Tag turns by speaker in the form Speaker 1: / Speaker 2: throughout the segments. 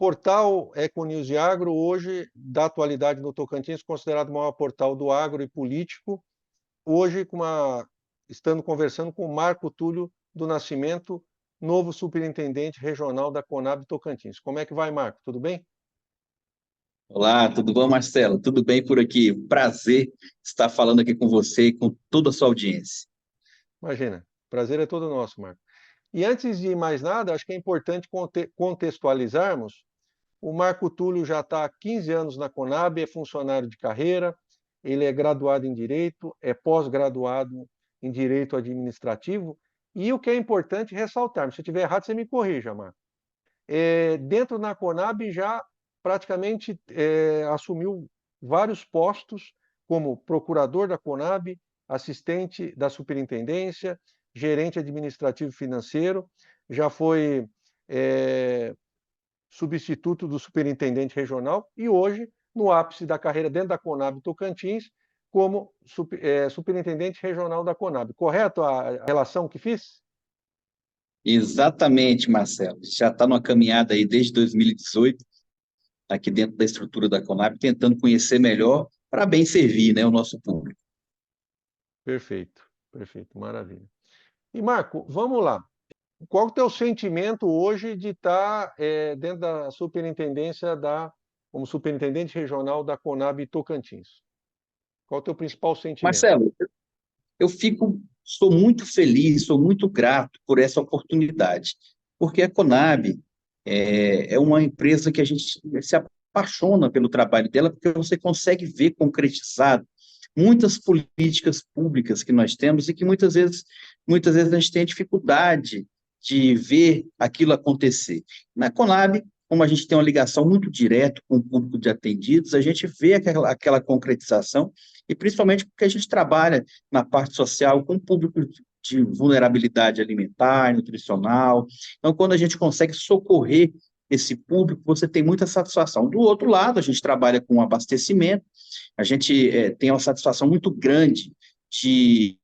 Speaker 1: portal Econews e Agro, hoje, da atualidade no Tocantins, considerado o maior portal do agro e político, hoje estando conversando com o Marco Túlio do Nascimento, novo superintendente regional da Conab Tocantins. Como é que vai, Marco? Tudo bem?
Speaker 2: Olá, tudo bom, Marcelo? Tudo bem por aqui? Prazer estar falando aqui com você e com toda a sua audiência.
Speaker 1: Imagina, prazer é todo nosso, Marco. E antes de mais nada, acho que é importante contextualizarmos. O Marco Túlio já está há 15 anos na Conab, é funcionário de carreira, ele é graduado em Direito, é pós-graduado em Direito Administrativo, e o que é importante ressaltar, se eu estiver errado, você me corrija, Marco. Dentro da Conab já praticamente assumiu vários postos, como procurador da Conab, assistente da superintendência, gerente administrativo financeiro, já foi é, substituto do superintendente regional e hoje, no ápice da carreira dentro da Conab Tocantins, como superintendente regional da Conab. Correto a relação que fiz?
Speaker 2: Exatamente, Marcelo. Já está numa caminhada aí desde 2018, aqui dentro da estrutura da Conab, tentando conhecer melhor para bem servir, né, o nosso público.
Speaker 1: Perfeito, perfeito, maravilha. E Marco, vamos lá. Qual é o teu sentimento hoje de estar dentro da superintendência como superintendente regional da Conab Tocantins? Qual é o teu principal sentimento?
Speaker 2: Marcelo, sou muito feliz, sou muito grato por essa oportunidade, porque a Conab é uma empresa que a gente se apaixona pelo trabalho dela, porque você consegue ver concretizado muitas políticas públicas que nós temos e que muitas vezes a gente tem dificuldade de ver aquilo acontecer. Na Conab, como a gente tem uma ligação muito direta com o público de atendidos, a gente vê aquela concretização, e principalmente porque a gente trabalha na parte social com o público de vulnerabilidade alimentar, nutricional. Então, quando a gente consegue socorrer esse público, você tem muita satisfação. Do outro lado, a gente trabalha com abastecimento, a gente tem uma satisfação muito grande de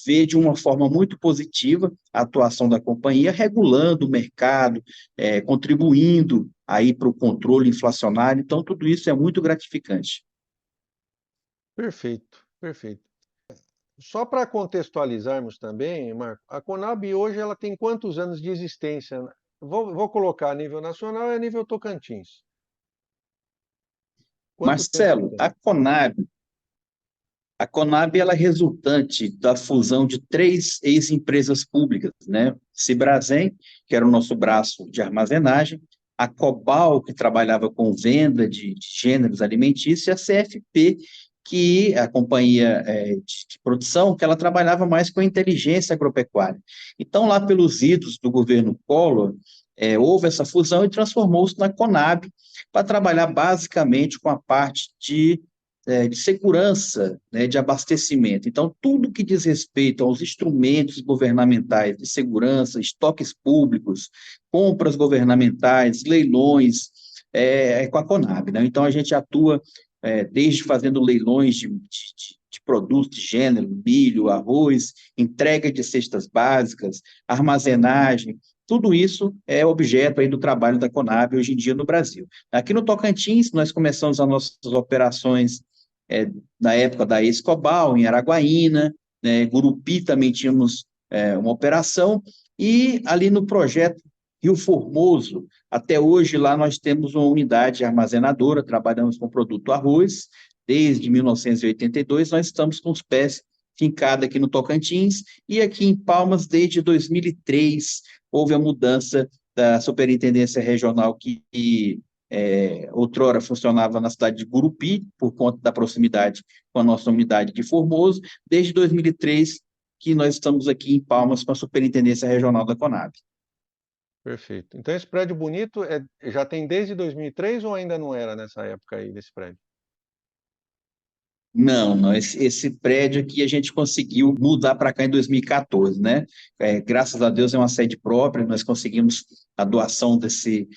Speaker 2: ver de uma forma muito positiva a atuação da companhia, regulando o mercado, contribuindo aí para o controle inflacionário. Então, tudo isso é muito gratificante.
Speaker 1: Perfeito, perfeito. Só para contextualizarmos também, Marco, a Conab hoje ela tem quantos anos de existência? Vou colocar a nível nacional e a nível Tocantins. Quanto tempo ela
Speaker 2: Marcelo,
Speaker 1: tem?
Speaker 2: A Conab ela é resultante da fusão de três ex-empresas públicas, né? Cibrazen, que era o nosso braço de armazenagem, a Cobal, que trabalhava com venda de gêneros alimentícios, e a CFP, que é a companhia de produção, que ela trabalhava mais com inteligência agropecuária. Então, lá pelos idos do governo Collor, houve essa fusão e transformou-se na Conab para trabalhar basicamente com a parte de segurança, né, de abastecimento. Então, tudo que diz respeito aos instrumentos governamentais de segurança, estoques públicos, compras governamentais, leilões, é com a Conab, né? Então, a gente atua desde fazendo leilões de produtos de gênero, milho, arroz, entrega de cestas básicas, armazenagem, tudo isso é objeto aí do trabalho da Conab hoje em dia no Brasil. Aqui no Tocantins, nós começamos as nossas operações na época da Escobal, em Araguaína, né, Gurupi também tínhamos uma operação, e ali no projeto Rio Formoso, até hoje lá nós temos uma unidade armazenadora, trabalhamos com produto arroz, desde 1982 nós estamos com os pés fincados aqui no Tocantins, e aqui em Palmas desde 2003 houve a mudança da superintendência regional que outrora funcionava na cidade de Gurupi, por conta da proximidade com a nossa unidade de Formoso, desde 2003 que nós estamos aqui em Palmas com a Superintendência Regional da Conab.
Speaker 1: Perfeito. Então esse prédio bonito já tem desde 2003 ou ainda não era nessa época aí desse prédio?
Speaker 2: Não, não, esse prédio aqui a gente conseguiu mudar para cá em 2014, né? Graças a Deus é uma sede própria, nós conseguimos a doação desse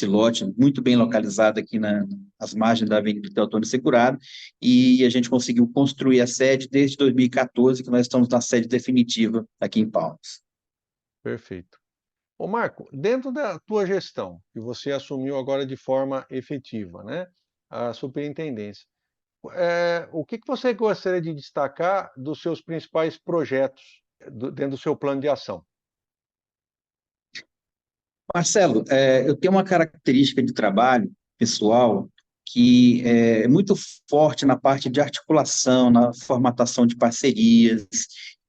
Speaker 2: lote, muito bem localizado aqui nas margens da Avenida Teotônio Segurado, e a gente conseguiu construir a sede desde 2014, que nós estamos na sede definitiva aqui em Palmas.
Speaker 1: Perfeito. Ô Marco, dentro da tua gestão, que você assumiu agora de forma efetiva, né, a superintendência, o que que você gostaria de destacar dos seus principais projetos dentro do seu plano de ação?
Speaker 2: Marcelo, eu tenho uma característica de trabalho pessoal que é muito forte na parte de articulação, na formatação de parcerias,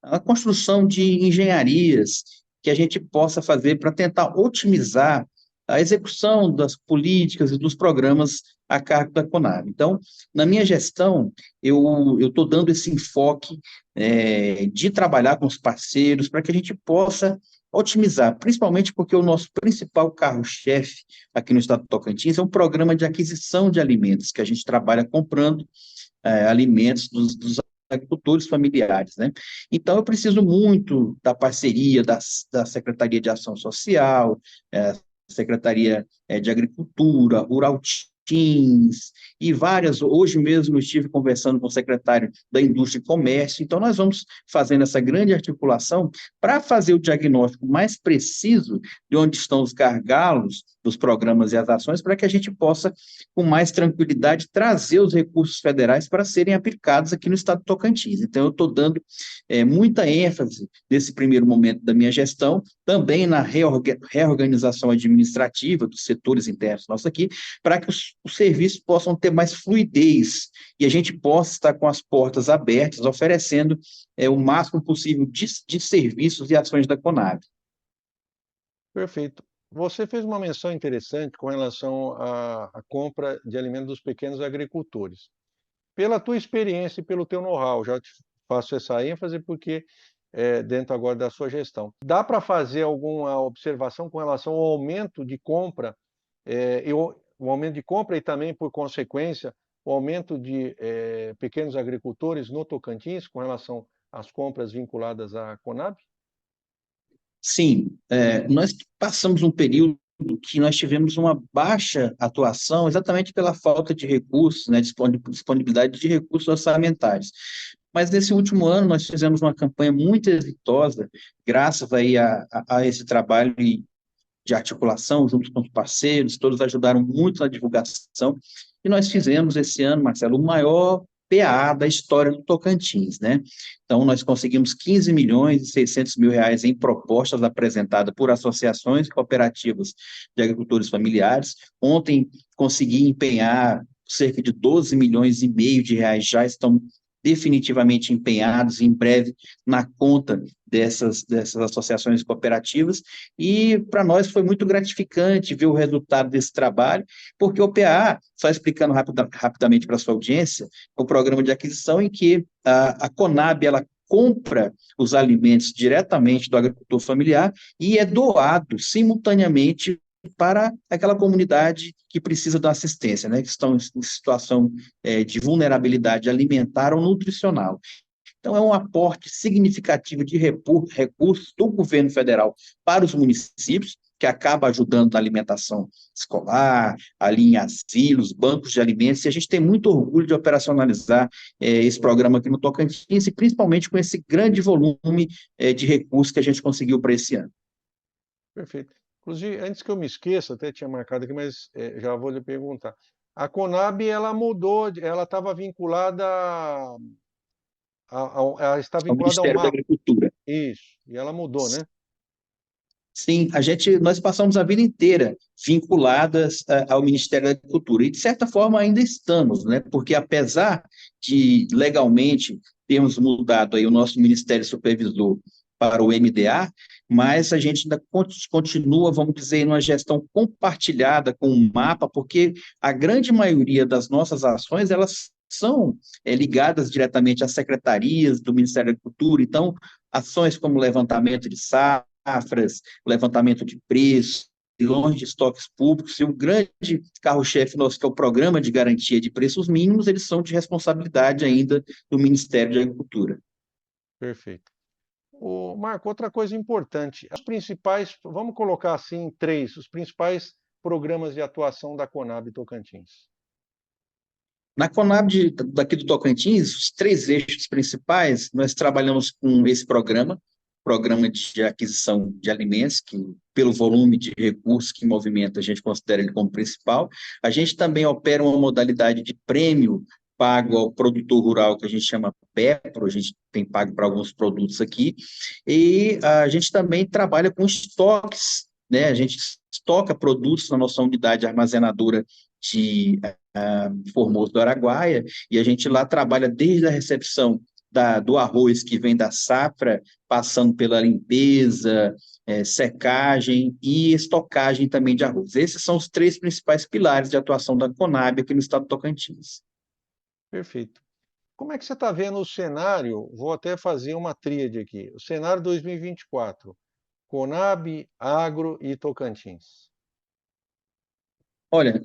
Speaker 2: a construção de engenharias que a gente possa fazer para tentar otimizar a execução das políticas e dos programas a cargo da Conab. Então, na minha gestão, eu estou dando esse enfoque de trabalhar com os parceiros para que a gente possa otimizar, principalmente porque o nosso principal carro-chefe aqui no estado do Tocantins é um programa de aquisição de alimentos, que a gente trabalha comprando alimentos dos agricultores familiares, né? Então, eu preciso muito da parceria da Secretaria de Ação Social, Secretaria de Agricultura, Rural Teams e várias. Hoje mesmo eu estive conversando com o secretário da Indústria e Comércio, então nós vamos fazendo essa grande articulação para fazer o diagnóstico mais preciso de onde estão os gargalos dos programas e as ações, para que a gente possa, com mais tranquilidade, trazer os recursos federais para serem aplicados aqui no estado do Tocantins. Então, eu estou dando muita ênfase nesse primeiro momento da minha gestão, também na reorganização administrativa dos setores internos nossos aqui, para que os serviços possam ter mais fluidez e a gente possa estar com as portas abertas, oferecendo o máximo possível de serviços e ações da Conab.
Speaker 1: Perfeito. Você fez uma menção interessante com relação à compra de alimentos dos pequenos agricultores. Pela tua experiência e pelo teu know-how, já te faço essa ênfase porque dentro agora da sua gestão. Dá para fazer alguma observação com relação ao aumento de compra, o aumento de compra e também, por consequência, o aumento de pequenos agricultores no Tocantins com relação às compras vinculadas à Conab?
Speaker 2: Sim, nós passamos um período que nós tivemos uma baixa atuação exatamente pela falta de recursos, né, disponibilidade de recursos orçamentários. Mas nesse último ano nós fizemos uma campanha muito exitosa, graças aí a esse trabalho de articulação junto com os parceiros, todos ajudaram muito na divulgação, e nós fizemos esse ano, Marcelo, o maior PA da história do Tocantins, né? Então, nós conseguimos 15 milhões e 600 mil reais em propostas apresentadas por associações e cooperativas de agricultores familiares. Ontem, consegui empenhar cerca de 12 milhões e meio de reais, já estão definitivamente empenhados em breve na conta dessas associações cooperativas, e para nós foi muito gratificante ver o resultado desse trabalho, porque o PA, só explicando rapidamente para a sua audiência, é um programa de aquisição em que a Conab, ela compra os alimentos diretamente do agricultor familiar e é doado simultaneamente para aquela comunidade que precisa da assistência, né, que estão em situação de vulnerabilidade alimentar ou nutricional. Então, é um aporte significativo de recursos do governo federal para os municípios, que acaba ajudando na alimentação escolar, ali em asilos, bancos de alimentos, e a gente tem muito orgulho de operacionalizar esse programa aqui no Tocantins, e principalmente com esse grande volume de recursos que a gente conseguiu para esse ano.
Speaker 1: Perfeito. Inclusive, antes que eu me esqueça, até tinha marcado aqui, mas já vou lhe perguntar. A Conab, ela mudou, ela estava vinculada ela está
Speaker 2: Ao
Speaker 1: vinculada ao
Speaker 2: Ministério da
Speaker 1: MAP.
Speaker 2: Agricultura.
Speaker 1: Isso. E ela mudou, né?
Speaker 2: Sim, nós passamos a vida inteira vinculadas ao Ministério da Agricultura e, de certa forma, ainda estamos, né? Porque apesar de legalmente termos mudado aí o nosso Ministério Supervisor para o MDA, mas a gente ainda continua, vamos dizer, numa gestão compartilhada com o MAPA, porque a grande maioria das nossas ações, elas são ligadas diretamente às secretarias do Ministério da Agricultura, então, ações como levantamento de safras, levantamento de preços, leilões de estoques públicos, e o grande carro-chefe nosso, que é o Programa de Garantia de Preços Mínimos, eles são de responsabilidade ainda do Ministério da Agricultura.
Speaker 1: Perfeito. Marco, outra coisa importante, os principais, vamos colocar assim, três, os principais programas de atuação da Conab Tocantins.
Speaker 2: Na Conab daqui do Tocantins, os três eixos principais, nós trabalhamos com esse programa, programa de aquisição de alimentos, que pelo volume de recursos que movimenta, a gente considera ele como principal. A gente também opera uma modalidade de prêmio pago ao produtor rural, que a gente chama PEPRO, a gente tem pago para alguns produtos aqui, e a gente também trabalha com estoques, né? A gente estoca produtos na nossa unidade armazenadora de Formoso do Araguaia, e a gente lá trabalha desde a recepção do arroz que vem da safra, passando pela limpeza, secagem e estocagem também de arroz. Esses são os três principais pilares de atuação da Conab aqui no estado do Tocantins.
Speaker 1: Perfeito. Como é que você está vendo o cenário? Vou até fazer uma tríade aqui. O cenário 2024, Conab, Agro e Tocantins.
Speaker 2: Olha,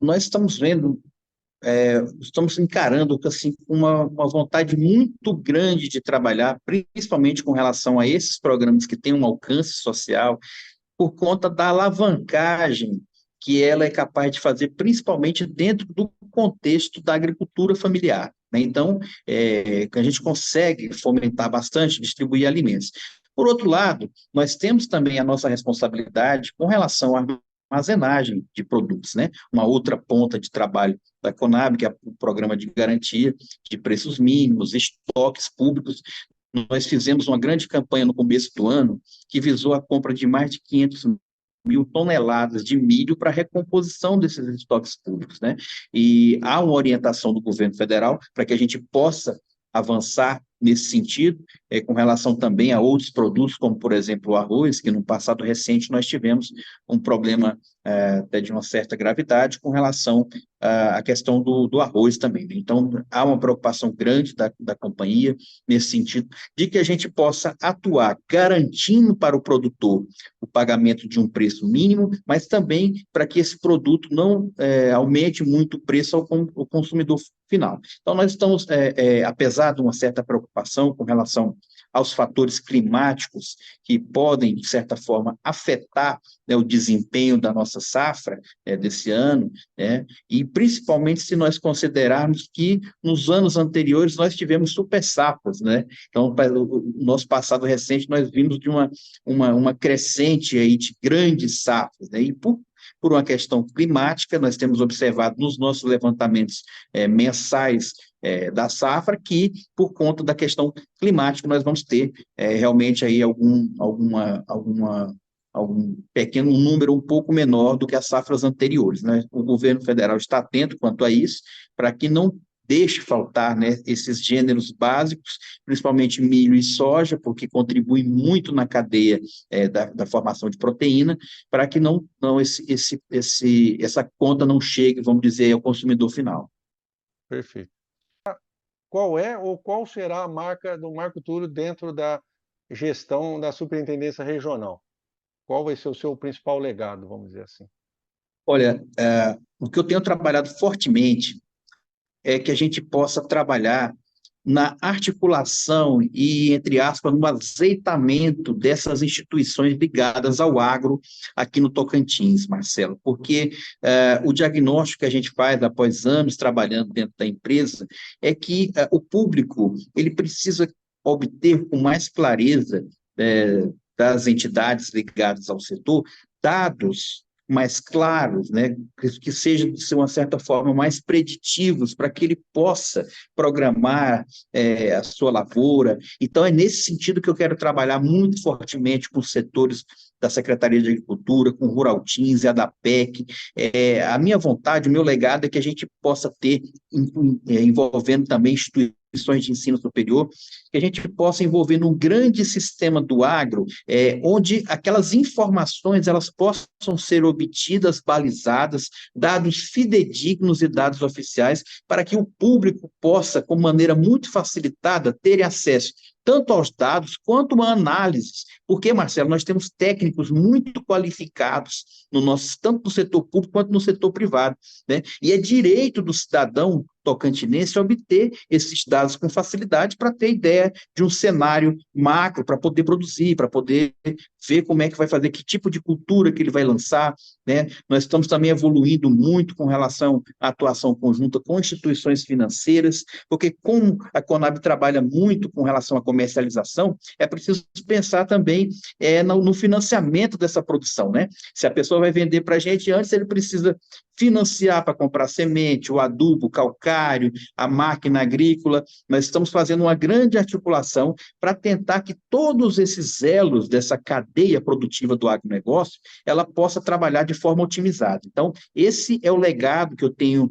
Speaker 2: nós estamos vendo, estamos encarando assim, uma vontade muito grande de trabalhar, principalmente com relação a esses programas que têm um alcance social, por conta da alavancagem que ela é capaz de fazer, principalmente dentro do contexto da agricultura familiar, né? Então, a gente consegue fomentar bastante, distribuir alimentos. Por outro lado, nós temos também a nossa responsabilidade com relação à armazenagem de produtos, né? Uma outra ponta de trabalho da Conab, que é o programa de garantia de preços mínimos, estoques públicos. Nós fizemos uma grande campanha no começo do ano que visou a compra de mais de 500.000 toneladas de milho para recomposição desses estoques públicos, né? E há uma orientação do governo federal para que a gente possa avançar nesse sentido, com relação também a outros produtos, como, por exemplo, o arroz, que no passado recente nós tivemos um problema até de uma certa gravidade com relação à questão do arroz também. Então, há uma preocupação grande da companhia nesse sentido, de que a gente possa atuar garantindo para o produtor o pagamento de um preço mínimo, mas também para que esse produto não aumente muito o preço ao consumidor final. Então, nós estamos, apesar de uma certa preocupação com relação aos fatores climáticos que podem, de certa forma, afetar, né, o desempenho da nossa safra desse ano, né, e principalmente se nós considerarmos que nos anos anteriores nós tivemos super safras, né? Então, no nosso passado recente, nós vimos de uma crescente aí de grandes safras, né? E por uma questão climática, nós temos observado nos nossos levantamentos mensais da safra, que por conta da questão climática nós vamos ter realmente aí algum pequeno número um pouco menor do que as safras anteriores, né? O governo federal está atento quanto a isso, para que não deixe faltar, né, esses gêneros básicos, principalmente milho e soja, porque contribuem muito na cadeia da formação de proteína, para que essa conta não chegue, vamos dizer, ao consumidor final.
Speaker 1: Perfeito. Qual é ou qual será a marca do Marco Túlio dentro da gestão da Superintendência Regional? Qual vai ser o seu principal legado, vamos dizer assim?
Speaker 2: Olha, o que eu tenho trabalhado fortemente é que a gente possa trabalhar na articulação e, entre aspas, no azeitamento dessas instituições ligadas ao agro aqui no Tocantins, Marcelo, porque o diagnóstico que a gente faz após anos trabalhando dentro da empresa é que o público ele precisa obter com mais clareza das entidades ligadas ao setor dados mais claros, né, que sejam, de uma certa forma, mais preditivos, para que ele possa programar a sua lavoura. Então, é nesse sentido que eu quero trabalhar muito fortemente com os setores da Secretaria de Agricultura, com o Rural Teams e a da PEC. A minha vontade, o meu legado é que a gente possa ter, envolvendo também instituições de ensino superior, que a gente possa envolver num grande sistema do agro, onde aquelas informações elas possam ser obtidas, balizadas, dados fidedignos e dados oficiais, para que o público possa, com maneira muito facilitada, ter acesso tanto aos dados quanto a análises. Porque, Marcelo, nós temos técnicos muito qualificados tanto no setor público quanto no setor privado, né? E é direito do cidadão tocantinense obter esses dados com facilidade para ter ideia de um cenário macro, para poder produzir, para poder ver como é que vai fazer, que tipo de cultura que ele vai lançar, né? Nós estamos também evoluindo muito com relação à atuação conjunta com instituições financeiras, porque como a Conab trabalha muito com relação à comercialização, é preciso pensar também no financiamento dessa produção, né? Se a pessoa vai vender para a gente, antes ele precisa financiar para comprar semente, o adubo, o calcário, a máquina agrícola. Nós estamos fazendo uma grande articulação para tentar que todos esses elos dessa cadeia produtiva do agronegócio, ela possa trabalhar de forma otimizada. Então, esse é o legado que eu tenho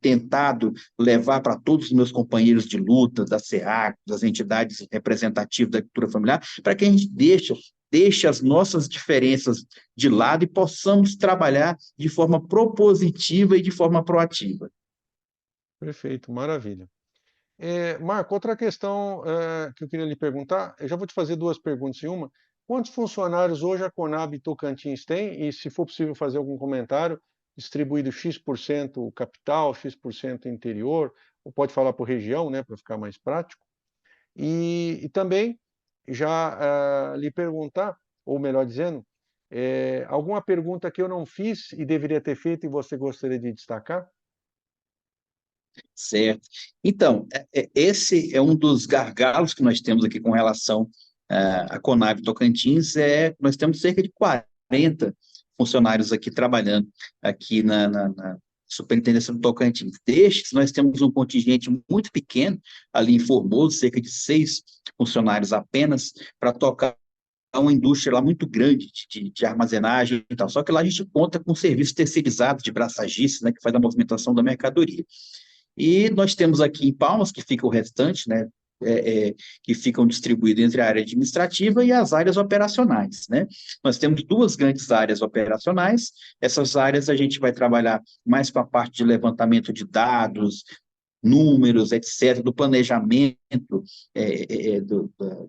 Speaker 2: tentado levar para todos os meus companheiros de luta, da SEAC, das entidades representativas da agricultura familiar, para que a gente deixe as nossas diferenças de lado e possamos trabalhar de forma propositiva e de forma proativa.
Speaker 1: Perfeito, maravilha. Marco, outra questão que eu queria lhe perguntar, eu já vou te fazer duas perguntas em uma. Quantos funcionários hoje a Conab Tocantins tem? E, se for possível fazer algum comentário, distribuído X% capital, X% interior, ou pode falar por região, né, para ficar mais prático. E também já lhe perguntar, ou melhor dizendo, alguma pergunta que eu não fiz e deveria ter feito e você gostaria de destacar?
Speaker 2: Certo. Então, esse é um dos gargalos que nós temos aqui com relação à Conab Tocantins, nós temos cerca de 40 funcionários aqui trabalhando aqui na Superintendência do Tocantins. Destes, nós temos um contingente muito pequeno, ali em Formoso, cerca de 6 funcionários apenas, para tocar uma indústria lá muito grande de armazenagem e tal. Só que lá a gente conta com serviços terceirizados de braçagice, né, que faz a movimentação da mercadoria. E nós temos aqui em Palmas, que fica o restante, né, que ficam distribuídos entre a área administrativa e as áreas operacionais, né? Nós temos duas grandes áreas operacionais, essas áreas a gente vai trabalhar mais com a parte de levantamento de dados, números, etc., do planejamento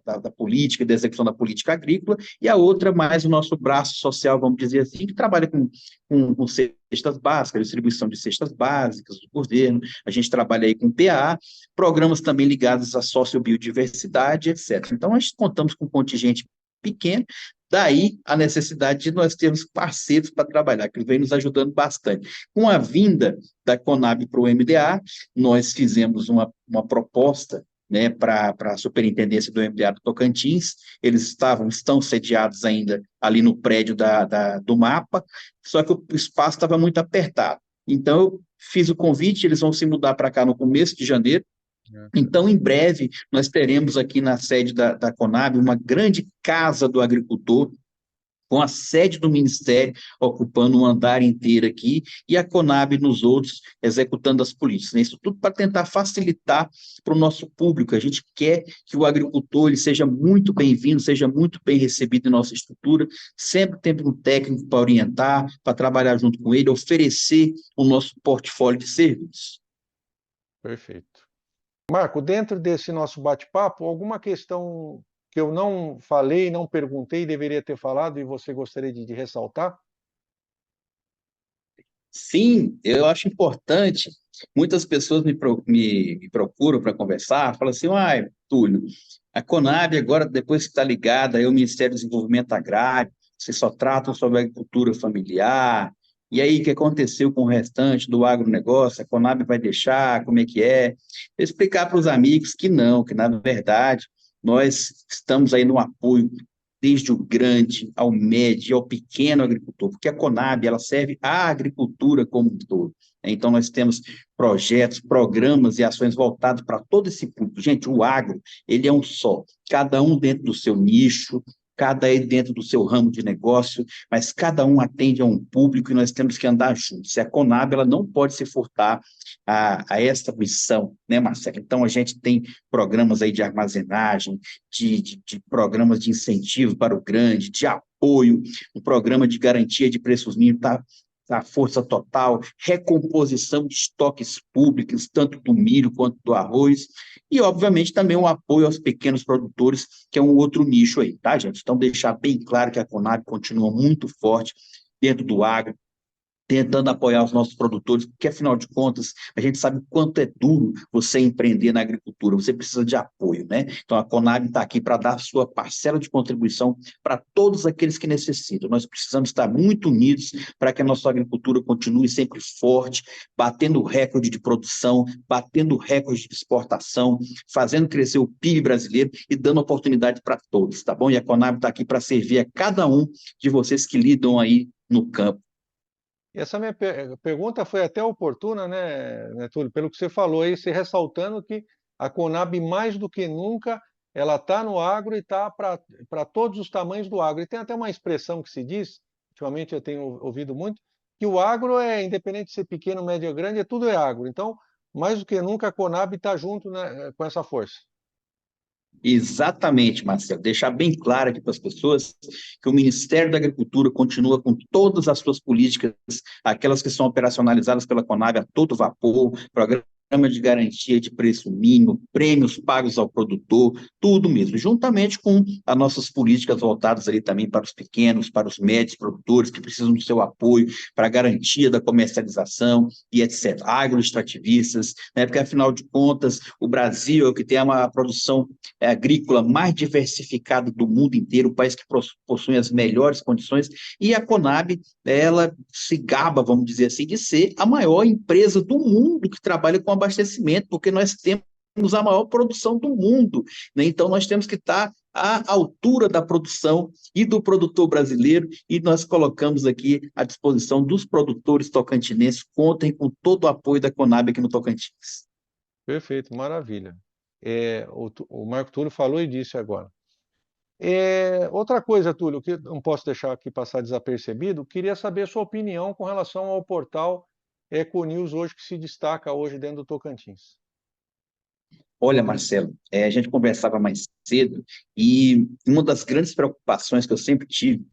Speaker 2: da política, da execução da política agrícola, e a outra mais o nosso braço social, vamos dizer assim, que trabalha com cestas básicas, distribuição de cestas básicas do governo, a gente trabalha aí com PA, programas também ligados à sociobiodiversidade, etc. Então, nós contamos com um contingente pequeno, daí a necessidade de nós termos parceiros para trabalhar, que vem nos ajudando bastante. Com a vinda da Conab para o MDA, nós fizemos uma proposta, né, para a superintendência do MDA do Tocantins, eles estão sediados ainda ali no prédio do MAPA, só que o espaço estava muito apertado. Então, eu fiz o convite, eles vão se mudar para cá no começo de janeiro. Então, em breve, nós teremos aqui na sede da Conab uma grande casa do agricultor, com a sede do Ministério ocupando um andar inteiro aqui, e a Conab nos outros, executando as políticas, né? Isso tudo para tentar facilitar para o nosso público. A gente quer que o agricultor ele seja muito bem-vindo, seja muito bem recebido em nossa estrutura, sempre tendo um técnico para orientar, para trabalhar junto com ele, oferecer o nosso portfólio de serviços.
Speaker 1: Perfeito. Marco, dentro desse nosso bate-papo, alguma questão que eu não falei, não perguntei, deveria ter falado e você gostaria de ressaltar?
Speaker 2: Sim, eu acho importante. Muitas pessoas me procuram para conversar, falam assim, Túlio, a Conab agora, depois que está ligada aí ao Ministério do Desenvolvimento Agrário, vocês só tratam sobre a agricultura familiar, e aí o que aconteceu com o restante do agronegócio? A Conab vai deixar, como é que é? Explicar para os amigos que não, que na verdade nós estamos aí no apoio desde o grande ao médio ao pequeno agricultor, porque a Conab ela serve à agricultura como um todo. Então, nós temos projetos, programas e ações voltados para todo esse público. Gente, o agro, ele é um só, cada um dentro do seu nicho, cada um dentro do seu ramo de negócio, mas cada um atende a um público e nós temos que andar juntos. A Conab ela não pode se furtar a esta missão, né, Marcelo? Então, a gente tem programas aí de armazenagem, de programas de incentivo para o grande, de apoio, um programa de garantia de preços mínimos, da força total, recomposição de estoques públicos, tanto do milho quanto do arroz, e, obviamente, também o apoio aos pequenos produtores, que é um outro nicho aí, tá, gente? Então, deixar bem claro que a Conab continua muito forte dentro do agro, tentando apoiar os nossos produtores, porque, afinal de contas, a gente sabe o quanto é duro você empreender na agricultura, você precisa de apoio, né? Então, a Conab está aqui para dar a sua parcela de contribuição para todos aqueles que necessitam. Nós precisamos estar muito unidos para que a nossa agricultura continue sempre forte, batendo recorde de produção, batendo recorde de exportação, fazendo crescer o PIB brasileiro e dando oportunidade para todos, tá bom? E a Conab está aqui para servir a cada um de vocês que lidam aí no campo.
Speaker 1: E essa minha pergunta foi até oportuna, né, Túlio? Pelo que você falou aí, se ressaltando que a Conab, mais do que nunca, ela está no agro e está para todos os tamanhos do agro. E tem até uma expressão que se diz, ultimamente eu tenho ouvido muito, que o agro é, independente de ser pequeno, médio ou grande, tudo é agro. Então, mais do que nunca, a Conab está junto, né, com essa força.
Speaker 2: Exatamente, Marcelo. Deixar bem claro aqui para as pessoas que o Ministério da Agricultura continua com todas as suas políticas, aquelas que são operacionalizadas pela Conab a todo vapor, programa de garantia de preço mínimo, prêmios pagos ao produtor, tudo mesmo, juntamente com as nossas políticas voltadas ali também para os pequenos, para os médios produtores que precisam do seu apoio para a garantia da comercialização e etc. Agroextrativistas, né? Porque afinal de contas, o Brasil é o que tem uma produção agrícola mais diversificada do mundo inteiro, o país que possui as melhores condições, e a Conab, ela se gaba, vamos dizer assim, de ser a maior empresa do mundo que trabalha com abastecimento, porque nós temos a maior produção do mundo, né? Então nós temos que estar à altura da produção e do produtor brasileiro, e nós colocamos aqui à disposição dos produtores tocantinenses, contem com todo o apoio da Conab aqui no Tocantins.
Speaker 1: Perfeito, maravilha. O Marco Túlio falou e disse agora. Outra coisa, Túlio, que não posso deixar aqui passar desapercebido, queria saber a sua opinião com relação ao portal Econews hoje, que se destaca hoje dentro do Tocantins.
Speaker 2: Olha, Marcelo, a gente conversava mais cedo e uma das grandes preocupações que eu sempre tive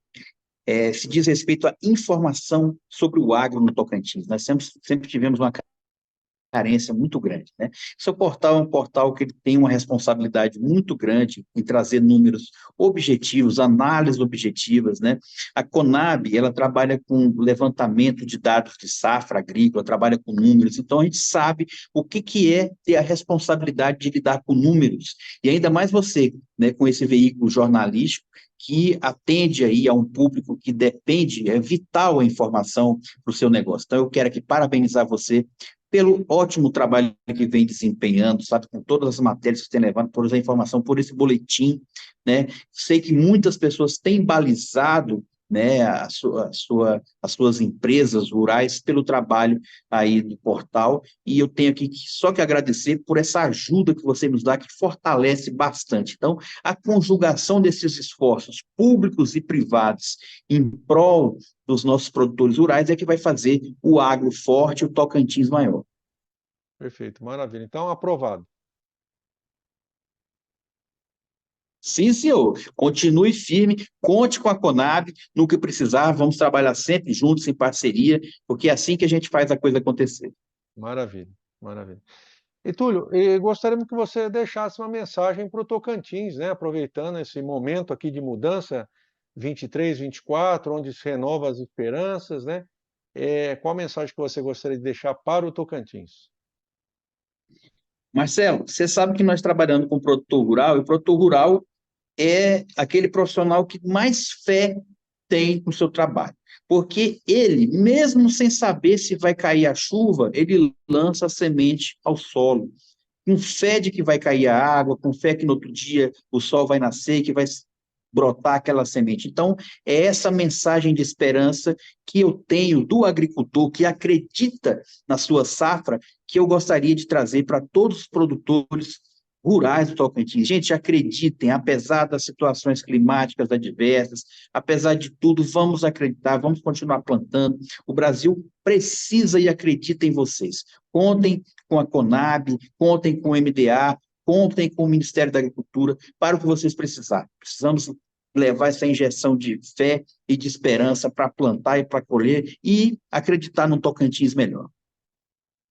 Speaker 2: se diz respeito à informação sobre o agro no Tocantins. Nós sempre tivemos uma carência muito grande, né? Seu portal é um portal que tem uma responsabilidade muito grande em trazer números objetivos, análises objetivas, né? A Conab, ela trabalha com levantamento de dados de safra agrícola, trabalha com números, então a gente sabe o que é ter a responsabilidade de lidar com números, e ainda mais você, né, com esse veículo jornalístico, que atende aí a um público que depende, é vital a informação para o seu negócio. Então, eu quero aqui parabenizar você pelo ótimo trabalho que vem desempenhando, sabe, com todas as matérias que tem levado, por essa informação, por esse boletim, né? Sei que muitas pessoas têm balizado, né, as suas empresas rurais pelo trabalho aí do portal, e eu tenho aqui só que agradecer por essa ajuda que você nos dá, que fortalece bastante. Então, a conjugação desses esforços públicos e privados em prol dos nossos produtores rurais é que vai fazer o agro forte e o Tocantins maior.
Speaker 1: Perfeito, maravilha. Então, aprovado.
Speaker 2: Sim, senhor. Continue firme, conte com a Conab, no que precisar, vamos trabalhar sempre juntos, em parceria, porque é assim que a gente faz a coisa acontecer.
Speaker 1: Maravilha, maravilha. E Túlio, gostaríamos que você deixasse uma mensagem para o Tocantins, né? Aproveitando esse momento aqui de mudança, 23, 24, onde se renova as esperanças, né? Qual a mensagem que você gostaria de deixar para o Tocantins?
Speaker 2: Marcelo, você sabe que nós trabalhamos com produtor rural, e o produtor rural é aquele profissional que mais fé tem no seu trabalho. Porque ele, mesmo sem saber se vai cair a chuva, ele lança a semente ao solo, com fé de que vai cair a água, com fé que no outro dia o sol vai nascer, que vai brotar aquela semente. Então, é essa mensagem de esperança que eu tenho do agricultor que acredita na sua safra, que eu gostaria de trazer para todos os produtores rurais do Tocantins. Gente, acreditem, apesar das situações climáticas adversas, apesar de tudo, vamos acreditar, vamos continuar plantando. O Brasil precisa e acredita em vocês. Contem com a Conab, contem com o MDA, contem com o Ministério da Agricultura para o que vocês precisarem. Precisamos levar essa injeção de fé e de esperança para plantar e para colher e acreditar num Tocantins melhor.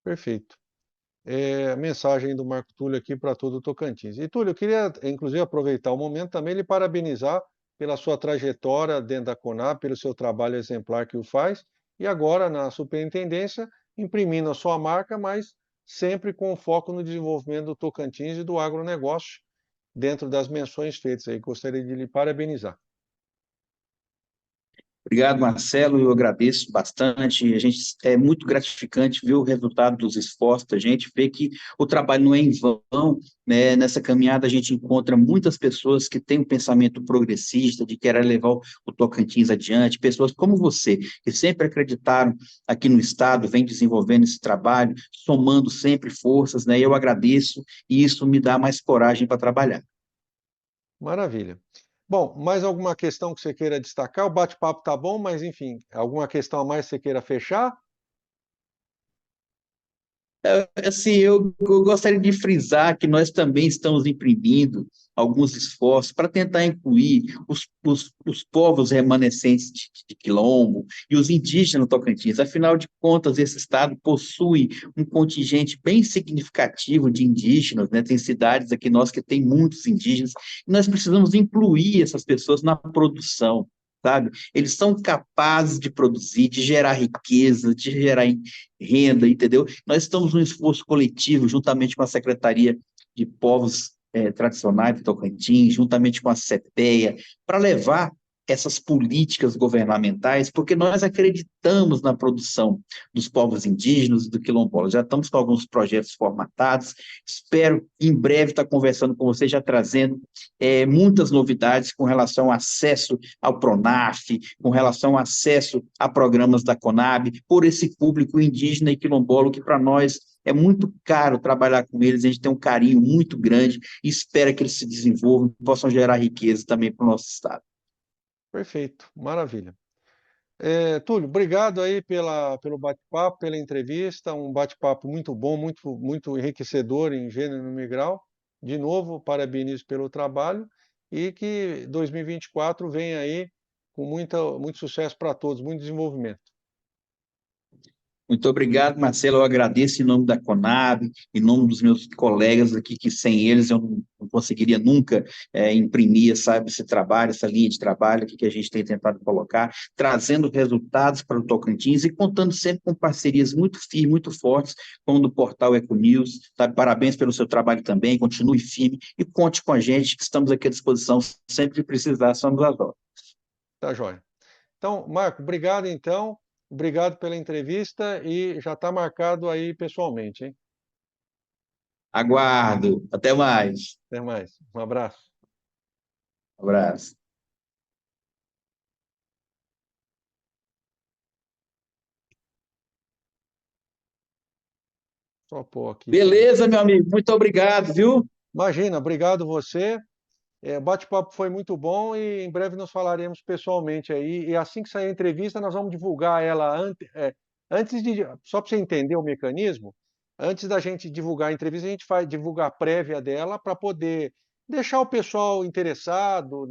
Speaker 1: Perfeito. A mensagem do Marco Túlio aqui para todo o Tocantins. E Túlio, eu queria, inclusive, aproveitar o momento também e lhe parabenizar pela sua trajetória dentro da Conab, pelo seu trabalho exemplar que o faz, e agora na superintendência, imprimindo a sua marca, mas sempre com foco no desenvolvimento do Tocantins e do agronegócio, dentro das menções feitas aí. Gostaria de lhe parabenizar.
Speaker 2: Obrigado, Marcelo. Eu agradeço bastante. A gente é muito gratificante ver o resultado dos esforços da gente, ver que o trabalho não é em vão, né? Nessa caminhada a gente encontra muitas pessoas que têm um pensamento progressista, de querer levar o Tocantins adiante, pessoas como você, que sempre acreditaram aqui no Estado, vem desenvolvendo esse trabalho, somando sempre forças, né? Eu agradeço e isso me dá mais coragem para trabalhar.
Speaker 1: Maravilha. Bom, mais alguma questão que você queira destacar? O bate-papo tá bom, mas enfim, alguma questão a mais que você queira fechar?
Speaker 2: Assim, eu gostaria de frisar que nós também estamos imprimindo alguns esforços para tentar incluir os povos remanescentes de Quilombo e os indígenas no Tocantins. Afinal de contas, esse estado possui um contingente bem significativo de indígenas, né? Tem cidades aqui nós que tem muitos indígenas, e nós precisamos incluir essas pessoas na produção. Sabe? Eles são capazes de produzir, de gerar riqueza, de gerar renda, entendeu? Nós estamos num esforço coletivo, juntamente com a Secretaria de Povos Tradicionais do Tocantins, juntamente com a CEPEA, para levar essas políticas governamentais, porque nós acreditamos na produção dos povos indígenas e do quilombola. Já estamos com alguns projetos formatados, espero em breve estar conversando com você, já trazendo muitas novidades com relação ao acesso ao PRONAF, com relação ao acesso a programas da Conab, por esse público indígena e quilombola, que para nós é muito caro trabalhar com eles, a gente tem um carinho muito grande e espera que eles se desenvolvam e possam gerar riqueza também para o nosso Estado.
Speaker 1: Perfeito, maravilha. Túlio, obrigado aí pelo bate-papo, pela entrevista, um bate-papo muito bom, muito enriquecedor em gênero e número e grau. De novo, parabenizo pelo trabalho e que 2024 venha aí com muito sucesso para todos, muito desenvolvimento.
Speaker 2: Muito obrigado, Marcelo. Eu agradeço em nome da Conab, em nome dos meus colegas aqui, que sem eles eu não conseguiria nunca imprimir, sabe, esse trabalho, essa linha de trabalho aqui que a gente tem tentado colocar, trazendo resultados para o Tocantins e contando sempre com parcerias muito firmes, muito fortes, como do portal Econews. Sabe? Parabéns pelo seu trabalho também, continue firme e conte com a gente, que estamos aqui à disposição sempre que precisar, somos as ordens.
Speaker 1: Tá joia. Então, Marco, obrigado então. Obrigado pela entrevista e já está marcado aí pessoalmente, hein?
Speaker 2: Aguardo. Até mais.
Speaker 1: Até mais. Um abraço.
Speaker 2: Um abraço.
Speaker 1: Só pôr aqui para.
Speaker 2: Beleza, meu amigo. Muito obrigado, viu?
Speaker 1: Imagina, obrigado você. O bate-papo foi muito bom e em breve nos falaremos pessoalmente aí. E assim que sair a entrevista, nós vamos divulgar ela antes de. Só para você entender o mecanismo, antes da gente divulgar a entrevista, a gente vai divulgar a prévia dela para poder deixar o pessoal interessado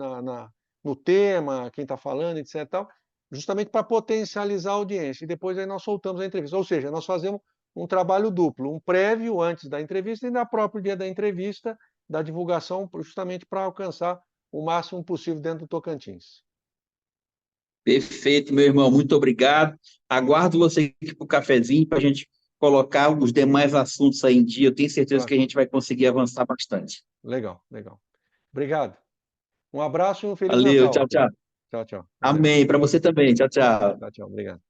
Speaker 1: no tema, quem está falando, etc. Tal, justamente para potencializar a audiência. E depois aí nós soltamos a entrevista. Ou seja, nós fazemos um trabalho duplo, um prévio antes da entrevista e no próprio dia da entrevista da divulgação, justamente para alcançar o máximo possível dentro do Tocantins.
Speaker 2: Perfeito, meu irmão. Muito obrigado. Aguardo você aqui para o cafezinho para a gente colocar os demais assuntos aí em dia. Eu tenho certeza
Speaker 1: Claro.
Speaker 2: que a gente vai conseguir avançar bastante.
Speaker 1: Legal, legal. Obrigado. Um abraço e um Feliz
Speaker 2: Valeu,
Speaker 1: Natal,
Speaker 2: tchau,
Speaker 1: Túlio.
Speaker 2: tchau.
Speaker 1: Tchau, tchau. Valeu.
Speaker 2: Amém. Para você também. Tchau, tchau.
Speaker 1: Tchau, tchau. Obrigado.